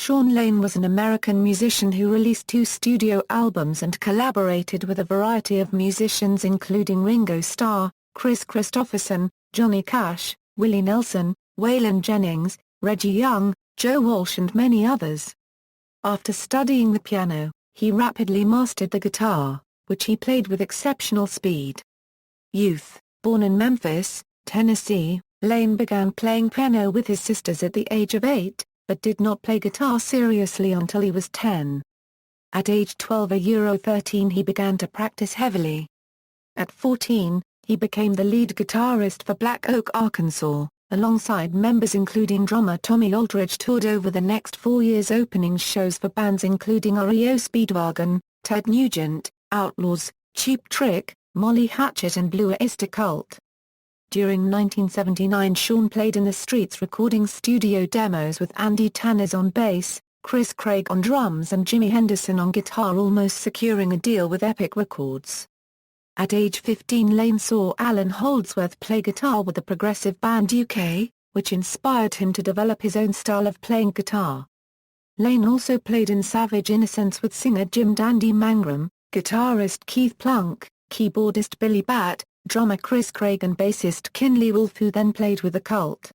Shawn Lane was an American musician who released 2 studio albums and collaborated with a variety of musicians including Ringo Starr, Kris Kristofferson, Johnny Cash, Willie Nelson, Waylon Jennings, Reggie Young, Joe Walsh and many others. After studying the piano, he rapidly mastered the guitar, which he played with exceptional speed. Youth. Born in Memphis, Tennessee, Lane began playing piano with his sisters at the age of 8, but did not play guitar seriously until he was 10. At age 12-13 he began to practice heavily. At 14, he became the lead guitarist for Black Oak, Arkansas. Alongside members including drummer Tommy Aldridge, toured over the next 4 years opening shows for bands including REO Speedwagon, Ted Nugent, Outlaws, Cheap Trick, Molly Hatchet and Blue Oyster Cult. During 1979 Shawn played in the streets recording studio demos with Andy Tanners on bass, Chris Craig on drums and Jimmy Henderson on guitar, almost securing a deal with Epic Records. At age 15 Lane saw Alan Holdsworth play guitar with the progressive band UK, which inspired him to develop his own style of playing guitar. Lane also played in Savage Innocence with singer Jim "Dandy" Mangrum, guitarist Keith Plunk, keyboardist Billy Batt, drummer Chris Craig and bassist Kinley Wolf, who then played with the Cult.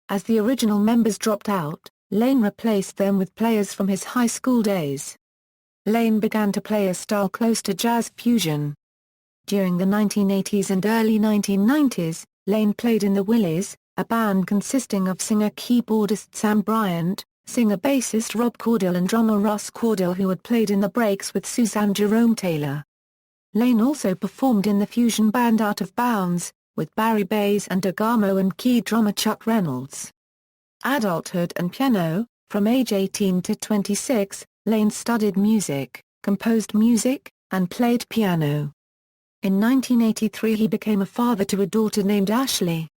As the original members dropped out, Lane replaced them with players from his high school days. Lane began to play a style close to jazz fusion. During the 1980s and early 1990s, Lane played in the Willies, a band consisting of singer-keyboardist Sam Bryant, singer-bassist Rob Cordill and drummer Russ Cordill, who had played in the Breaks with Suzanne Jerome Taylor. Lane also performed in the fusion band Out of Bounds, with Barry Bays and Degamo and key drummer Chuck Reynolds. Adulthood and piano. From age 18 to 26, Lane studied music, composed music, and played piano. In 1983 he became a father to a daughter named Ashley.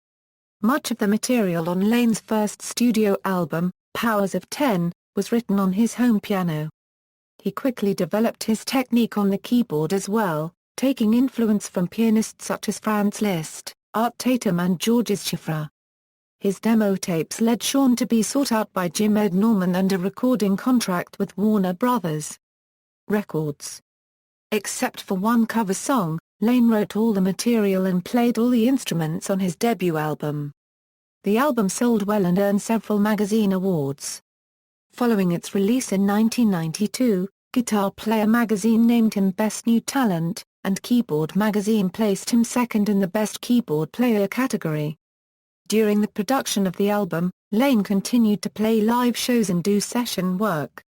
Much of the material on Lane's first studio album, Powers of 10, was written on his home piano. He quickly developed his technique on the keyboard as well, taking influence from pianists such as Franz Liszt, Art Tatum and Georges Chiffre. His demo tapes led Shawn to be sought out by Jim Ed Norman and a recording contract with Warner Brothers Records. Except for one cover song, Lane wrote all the material and played all the instruments on his debut album. The album sold well and earned several magazine awards. Following its release in 1992, Guitar Player magazine named him Best New Talent, and Keyboard magazine placed him second in the Best Keyboard Player category. During the production of the album, Lane continued to play live shows and do session work.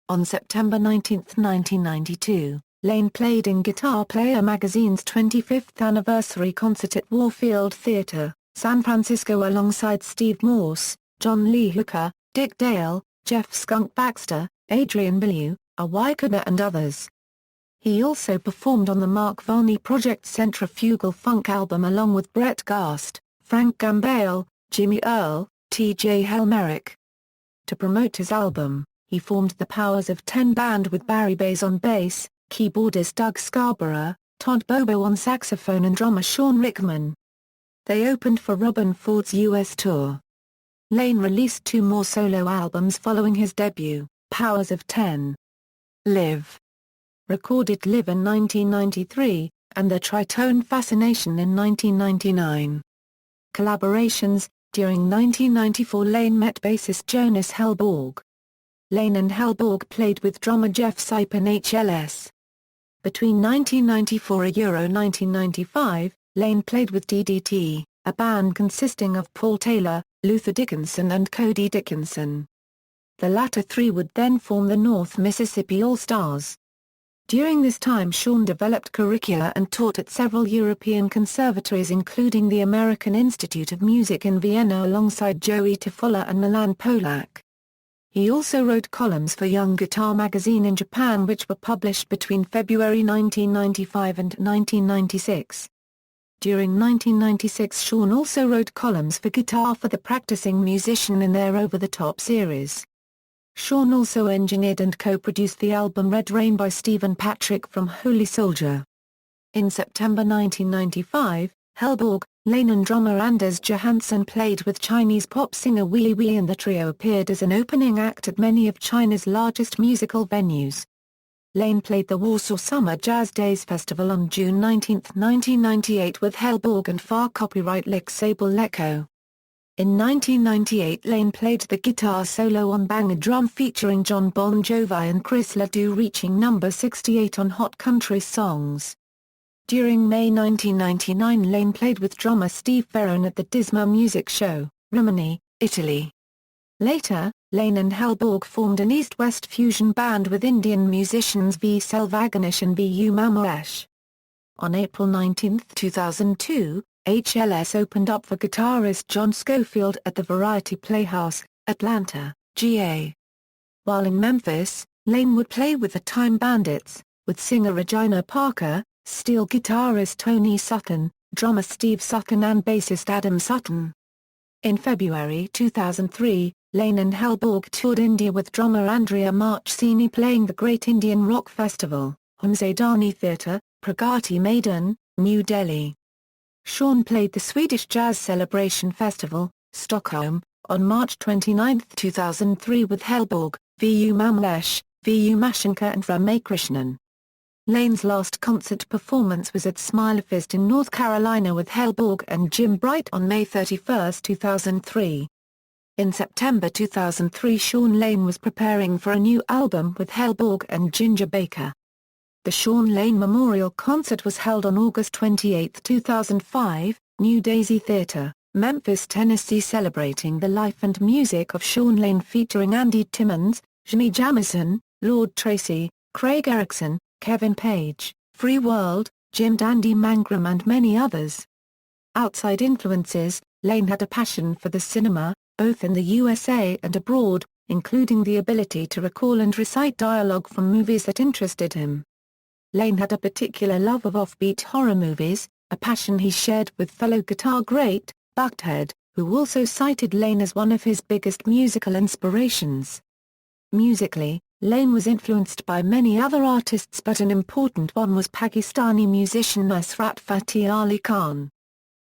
On September 19, 1992, Lane played in Guitar Player magazine's 25th anniversary concert at Warfield Theatre, San Francisco alongside Steve Morse, John Lee Hooker, Dick Dale, Jeff "Skunk" Baxter, Adrian Belew, Awikona and others. He also performed on the Mark Volney Project's Centrifugal Funk album along with Brett Gast, Frank Gambale, Jimmy Earl, T.J. Helmerich. To promote his album, he formed the Powers of 10 band with Barry Bays on bass, keyboardist Doug Scarborough, Todd Bobo on saxophone and drummer Sean Rickman. They opened for Robben Ford's U.S. tour. Lane released 2 more solo albums following his debut, Powers of 10. Live. Recorded Live in 1993, and The Tritone Fascination in 1999. Collaborations. During 1994 Lane met bassist Jonas Hellborg. Lane and Hellborg played with drummer Jeff Sipe in HLS. Between 1994 and 1995, Lane played with DDT, a band consisting of Paul Taylor, Luther Dickinson and Cody Dickinson. The latter 3 would then form the North Mississippi All-Stars. During this time Shawn developed curricula and taught at several European conservatories including the American Institute of Music in Vienna alongside Joey Tafolla and Milan Polak. He also wrote columns for Young Guitar magazine in Japan which were published between February 1995 and 1996. During 1996 Shawn also wrote columns for Guitar for the Practicing Musician in their Over the Top series. Shawn also engineered and co-produced the album Red Rain by Stephen Patrick from Holy Soldier. In September 1995, Hellborg, Lane and drummer Anders Johansson played with Chinese pop singer Willie Wee, and the trio appeared as an opening act at many of China's largest musical venues. Lane played the Warsaw Summer Jazz Days Festival on June 19, 1998 with Hellborg and Far copyright Lick Sable Lecco. In 1998 Lane played the guitar solo on Bang a Drum featuring John Bon Jovi and Chris Ledoux, reaching number 68 on Hot Country Songs. During May 1999 Lane played with drummer Steve Ferrone at the Disma Music Show, Rimini, Italy. Later, Lane and Hellborg formed an East-West fusion band with Indian musicians V. Selvaganish and V.U. Mamesh. On April 19, 2002, HLS opened up for guitarist John Scofield at the Variety Playhouse, Atlanta, GA. While in Memphis, Lane would play with the Time Bandits, with singer Regina Parker, steel guitarist Tony Sutton, drummer Steve Sutton and bassist Adam Sutton. In February 2003, Lane and Hellborg toured India with drummer Andrea Marchesini playing the Great Indian Rock Festival, Humzadani Theatre, Pragati Maidan, New Delhi. Shawn played the Swedish Jazz Celebration Festival, Stockholm, on March 29, 2003 with Hellborg, V.U. Mamesh, V.U. Mashankar and Ramakrishnan. Lane's last concert performance was at Smilefest in North Carolina with Hellborg and Jim Bright on May 31, 2003. In September 2003 Shawn Lane was preparing for a new album with Hellborg and Ginger Baker. The Shawn Lane Memorial Concert was held on August 28, 2005, New Daisy Theatre, Memphis, Tennessee, celebrating the life and music of Shawn Lane, featuring Andy Timmons, Jimmy Jamison, Lord Tracy, Craig Ericson, Kevin Page, Free World, Jim Dandy Mangrum and many others. Outside influences, Lane had a passion for the cinema, both in the USA and abroad, including the ability to recall and recite dialogue from movies that interested him. Lane had a particular love of offbeat horror movies, a passion he shared with fellow guitar great, Buckethead, who also cited Lane as one of his biggest musical inspirations. Musically, Lane was influenced by many other artists, but an important one was Pakistani musician Nusrat Fateh Ali Khan.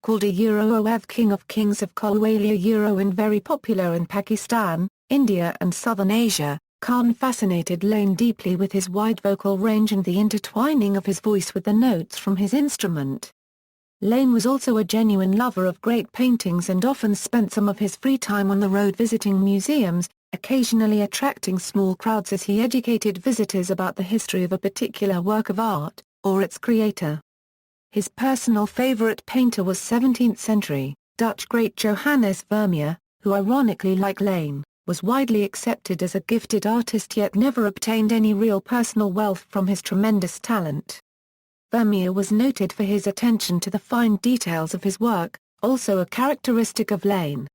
Called a Oev King of Kings of Qawwali and very popular in Pakistan, India and Southern Asia, Khan fascinated Lane deeply with his wide vocal range and the intertwining of his voice with the notes from his instrument. Lane was also a genuine lover of great paintings and often spent some of his free time on the road visiting museums, occasionally attracting small crowds as he educated visitors about the history of a particular work of art, or its creator. His personal favorite painter was 17th-century, Dutch great Johannes Vermeer, who ironically, like Lane, was widely accepted as a gifted artist yet never obtained any real personal wealth from his tremendous talent. Vermeer was noted for his attention to the fine details of his work, also a characteristic of Lane.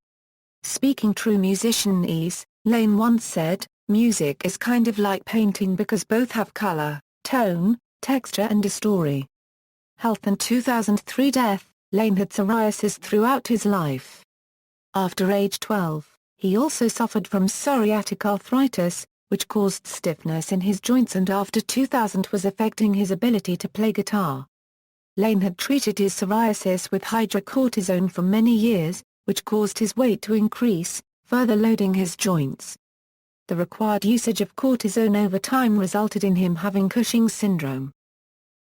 Speaking true musicianese, Lane once said, "Music is kind of like painting because both have color, tone, texture and a story." Health and 2003 death. Lane had psoriasis throughout his life. After age 12, he also suffered from psoriatic arthritis, which caused stiffness in his joints, and after 2000 was affecting his ability to play guitar. Lane had treated his psoriasis with hydrocortisone for many years, which caused his weight to increase, further loading his joints. The required usage of cortisone over time resulted in him having Cushing's syndrome.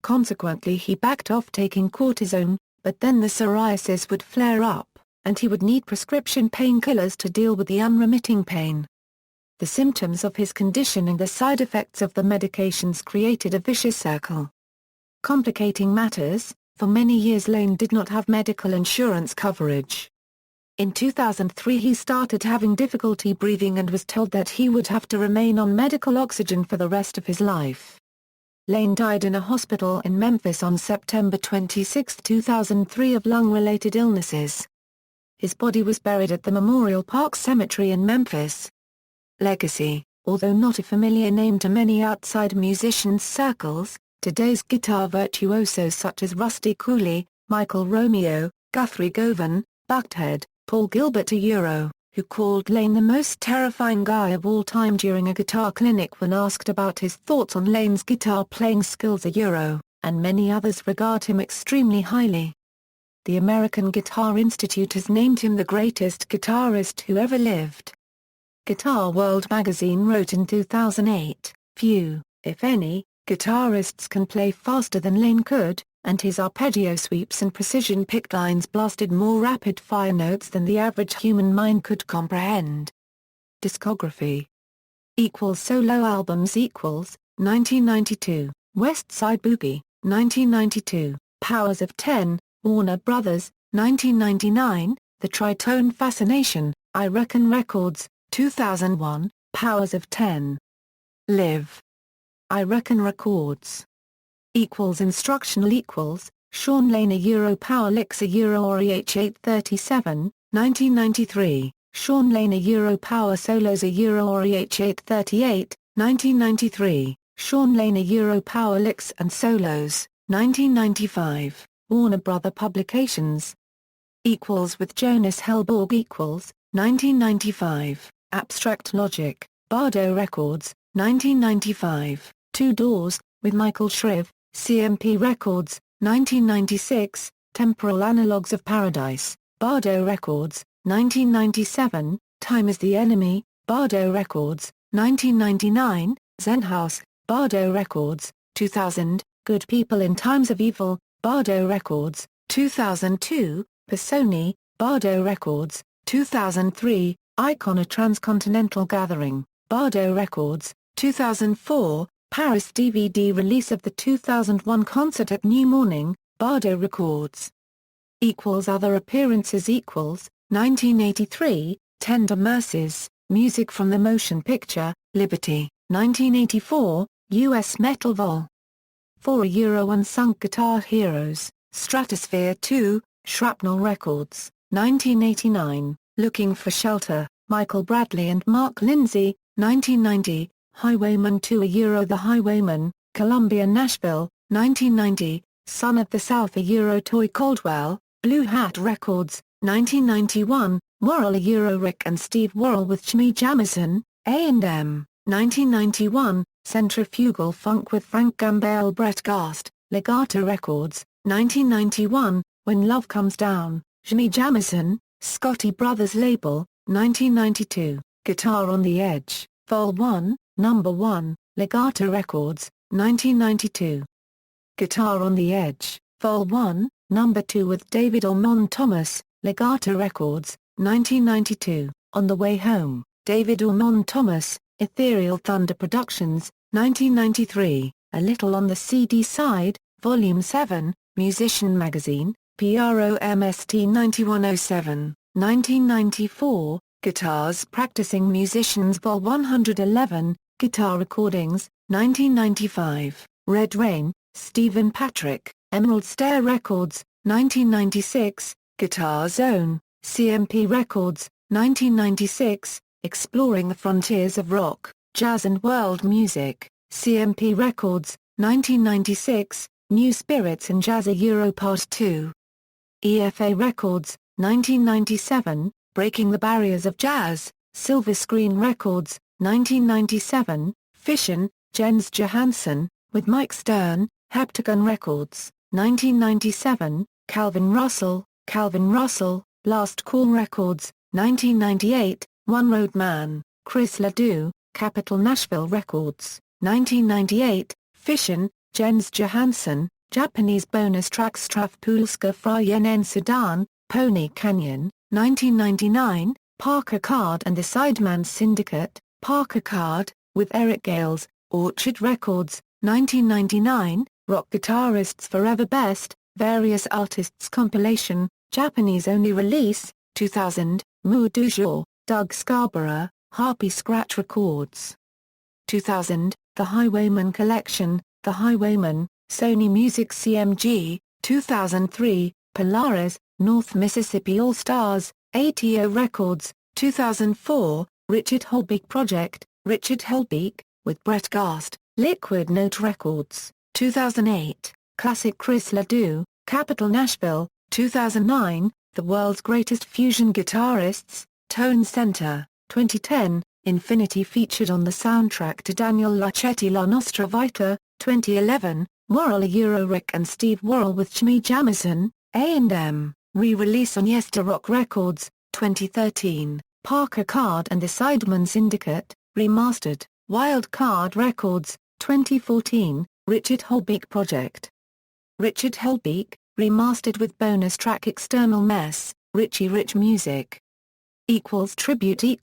Consequently, he backed off taking cortisone, but then the psoriasis would flare up, and he would need prescription painkillers to deal with the unremitting pain. The symptoms of his condition and the side effects of the medications created a vicious circle. Complicating matters, for many years Lane did not have medical insurance coverage. In 2003 he started having difficulty breathing and was told that he would have to remain on medical oxygen for the rest of his life. Lane died in a hospital in Memphis on September 26, 2003 of lung-related illnesses. His body was buried at the Memorial Park Cemetery in Memphis. Legacy. Although not a familiar name to many outside musicians' circles, today's guitar virtuosos such as Rusty Cooley, Michael Romeo, Guthrie Govan, Buckethead, Paul Gilbert who called Lane the most terrifying guy of all time during a guitar clinic when asked about his thoughts on Lane's guitar playing skills, and many others regard him extremely highly. The American Guitar Institute has named him the greatest guitarist who ever lived. Guitar World magazine wrote in 2008, "Few, if any, guitarists can play faster than Lane could, and his arpeggio sweeps and precision-picked lines blasted more rapid-fire notes than the average human mind could comprehend." Discography Solo albums 1992, West Side Boogie, 1992, Powers of 10, Warner Brothers, 1999, The Tritone Fascination, I Reckon Records, 2001, Powers of 10. Live. I Reckon Records. Instructional Shawn Lane Euro Power Licks Euro Ori H837, 1993, Shawn Lane Euro Power Solos Euro Ori H838, 1993, Shawn Lane Euro Power Licks and Solos, 1995, Warner Brother Publications. With Jonas Hellborg 1995, Abstract Logic, Bardo Records, 1995, Two Doors, with Michael Shrieve, CMP Records, 1996, Temporal Analogues of Paradise, Bardo Records, 1997, Time is the Enemy, Bardo Records, 1999, Zen House, Bardo Records, 2000, Good People in Times of Evil, Bardo Records, 2002, Pisoni, Bardo Records, 2003, Icon A Transcontinental Gathering, Bardo Records, 2004, Paris DVD release of the 2001 concert at New Morning, Bardo Records. Other appearances 1983, Tender Mercies, music from the motion picture, Liberty, 1984, U.S. Metal Vol. 4 Euro Unsung Guitar Heroes, Stratosphere 2, Shrapnel Records, 1989, Looking for Shelter, Michael Bradley and Mark Lindsay, 1990, Highwayman 2 Euro The Highwayman, Columbia Nashville, 1990, Son of the South Euro Toy Caldwell, Blue Hat Records, 1991, Worrell Euro Rick and Steve Worrell with Jimmy Jamison, A&M, 1991, Centrifugal Funk with Frank Gambale Brett Gast, Legato Records, 1991, When Love Comes Down, Jimmy Jamison, Scotty Brothers Label, 1992, Guitar on the Edge, Vol. 1, No. 1, Legato Records, 1992. Guitar on the Edge, Vol. 1, No. 2 with David Ormond Thomas, Legato Records, 1992, On the Way Home, David Ormond Thomas, Ethereal Thunder Productions, 1993, A Little on the CD Side, Volume 7, Musician Magazine, PROMST 9107, 1994, Guitars Practicing Musicians Vol. 111, Guitar Recordings, 1995, Red Rain, Stephen Patrick, Emerald Stair Records, 1996, Guitar Zone, CMP Records, 1996, Exploring the Frontiers of Rock, Jazz and World Music, CMP Records, 1996, New Spirits in Jazz Euro Part 2. EFA Records, 1997, Breaking the Barriers of Jazz, Silver Screen Records, 1997, Fission, Jens Johansson, with Mike Stern, Heptagon Records, 1997, Calvin Russell, Last Call Records, 1998, One Road Man, Chris Ledoux, Capitol Nashville Records, 1998, Fission, Jens Johansson, Japanese bonus track Strafpulska Fryen Sudan, Pony Canyon, 1999, Parker Card and the Sideman Syndicate, Parker Card, with Eric Gales, Orchard Records, 1999, Rock Guitarists Forever Best, Various Artists Compilation, Japanese only release, 2000, Mood du Jour, Doug Scarborough, Harpy Scratch Records. 2000, The Highwayman Collection, The Highwayman, Sony Music CMG, 2003, Polaris, North Mississippi All Stars, ATO Records, 2004, Richard Holbeek Project, Richard Holbeek, with Brett Gast, Liquid Note Records, 2008, Classic Chris Ledoux, Capitol Nashville, 2009, The World's Greatest Fusion Guitarists, Tone Center, 2010, Infinity featured on the soundtrack to Daniel Lachetti La Nostra Vita, 2011, Worrell Euro Rick and Steve Worrell with Jimmy Jamison, A&M, re-release on Yester Rock Records, 2013, Parker Card and the Sidemen Syndicate, remastered, Wild Card Records, 2014, Richard Holbeek Project. Richard Holbeek, remastered with bonus track External Mess, Richie Rich Music. Tribute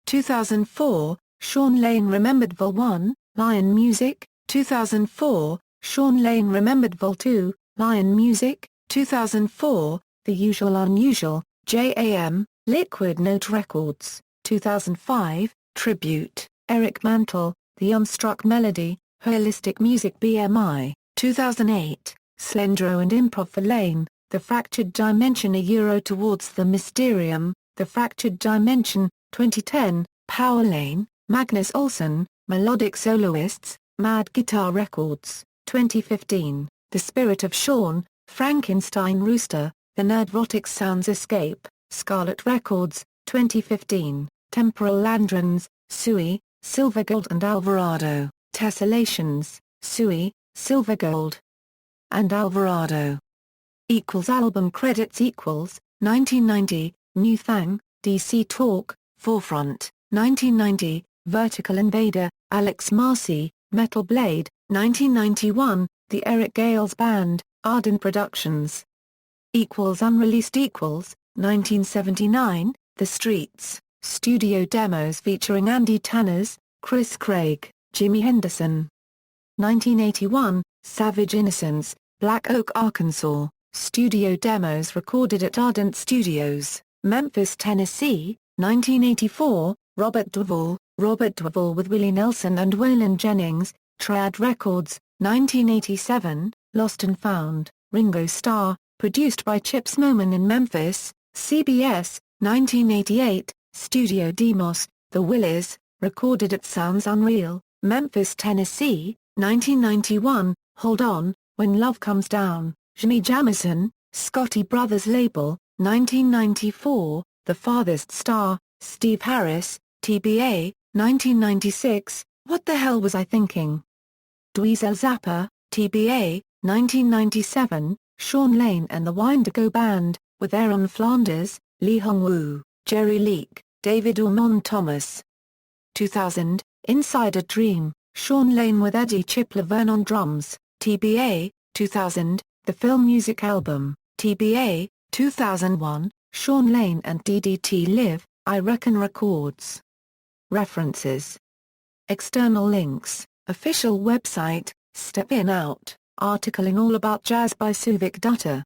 2004, Shawn Lane Remembered Vol 1, Lion Music, 2004, Shawn Lane Remembered Vol 2, Lion Music, 2004, The Usual Unusual, JAM, Liquid Note Records, 2005, Tribute, Eric Mantle, The Unstruck Melody, Holistic Music BMI, 2008, Slendro and Improv for Lane, The Fractured Dimension Towards the Mysterium, The Fractured Dimension, 2010, Power Lane, Magnus Olsson, Melodic Soloists, Mad Guitar Records, 2015, The Spirit of Shawn, Frankenstein Rooster, The Nerdrotic Sounds Escape, Scarlet Records, 2015, Temporal Landrons, Sui, Silvergold and Alvarado, Tessellations, Sui, Silvergold and Alvarado. Album credits 1990, New Thang, DC Talk, Forefront, 1990, Vertical Invader, Alex Marcy, Metal Blade, 1991, The Eric Gales Band, Arden Productions. Unreleased 1979, The Streets, studio demos featuring Andy Tanners, Chris Craig, Jimmy Henderson. 1981, Savage Innocence, Black Oak, Arkansas, studio demos recorded at Ardent Studios, Memphis, Tennessee. 1984, Robert Duvall with Willie Nelson and Waylon Jennings, Triad Records. 1987, Lost and Found, Ringo Starr, produced by Chips Moman in Memphis, CBS. 1988, Studio Demos, The Willies, recorded at Sounds Unreal, Memphis, Tennessee. 1991, Hold On, When Love Comes Down, Jimmy Jamison, Scotty Brothers label. 1994, The Farthest Star, Steve Harris, TBA. 1996, What the Hell Was I Thinking? Dweezil Zappa, TBA. 1997, Shawn Lane and the Wendigo Band, with Aaron Flanders, Lee Hong-woo, Jerry Leak, David Ormond Thomas. 2000, Inside a Dream, Shawn Lane with Eddie Chip Laverne on drums, TBA. 2000, The Film Music Album, TBA. 2001, Shawn Lane and DDT Live, I Reckon Records. References. External links, official website, Step In Out, article in All About Jazz by Suvik Dutta.